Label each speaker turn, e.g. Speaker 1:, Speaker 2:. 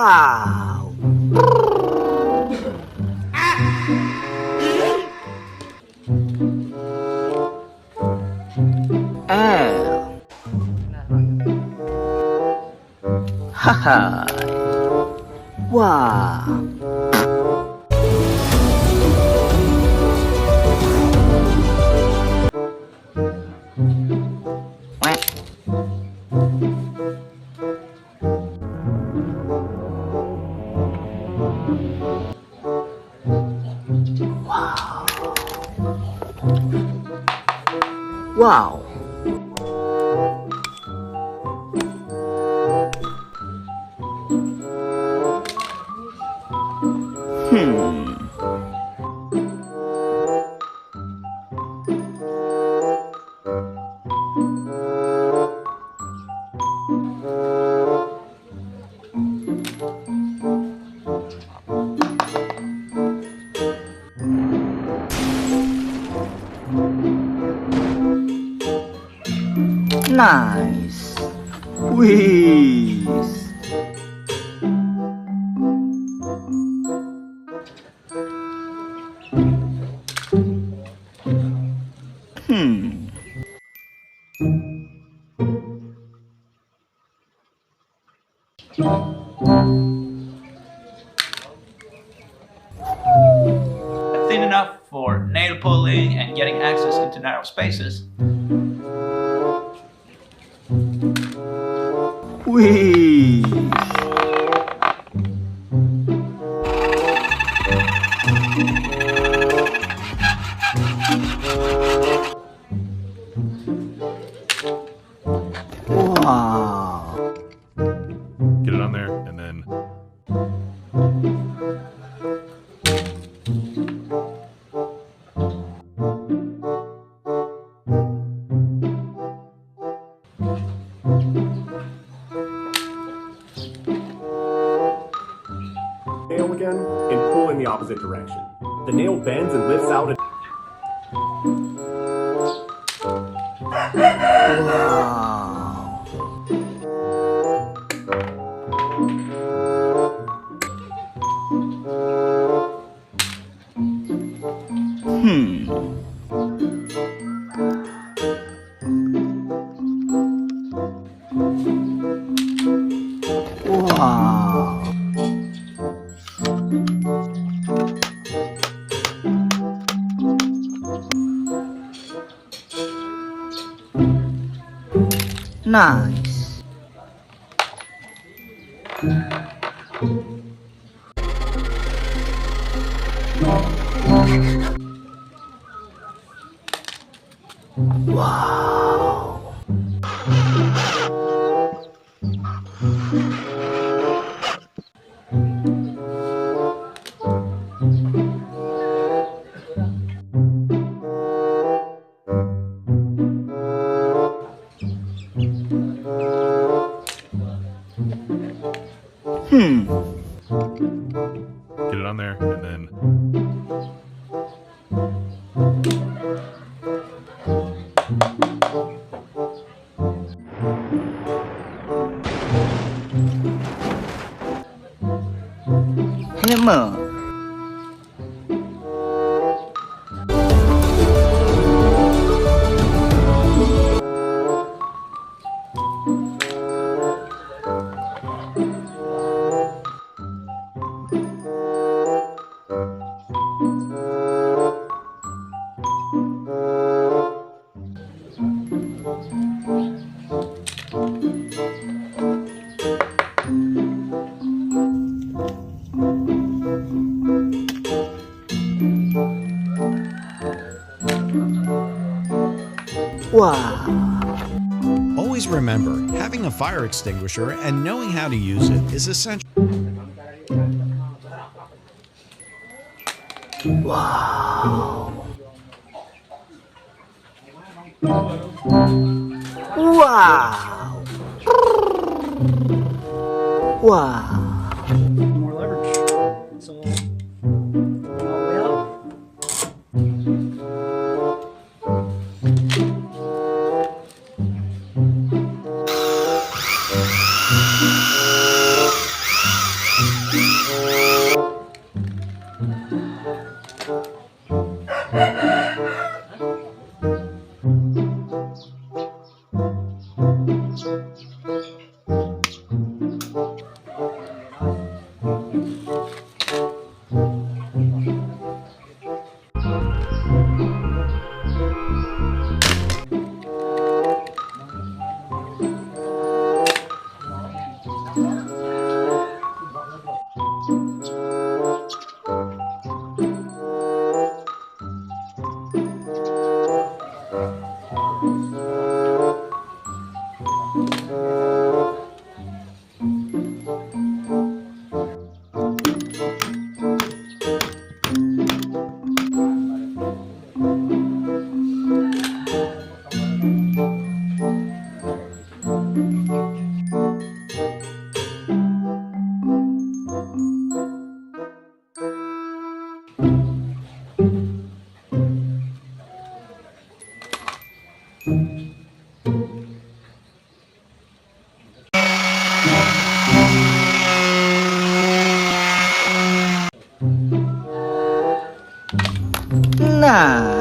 Speaker 1: Wow! L. Haha! Wow! Wow! Nice! Whiz!
Speaker 2: Thin enough for nail pulling and getting access into narrow spaces.
Speaker 1: Whiz! Wow!
Speaker 3: Get it on there, and then
Speaker 4: nail again and pull in the opposite direction. The nail bends and lifts out.
Speaker 1: Wow! Wow! Nice! Wow!
Speaker 3: get it on there, and then
Speaker 1: Hammer! Wow!
Speaker 5: Always remember, having a fire extinguisher and knowing how to use it is essential.
Speaker 1: Wow! Wow! Wow!
Speaker 6: More leverage. So, going all the way up.
Speaker 1: Wow.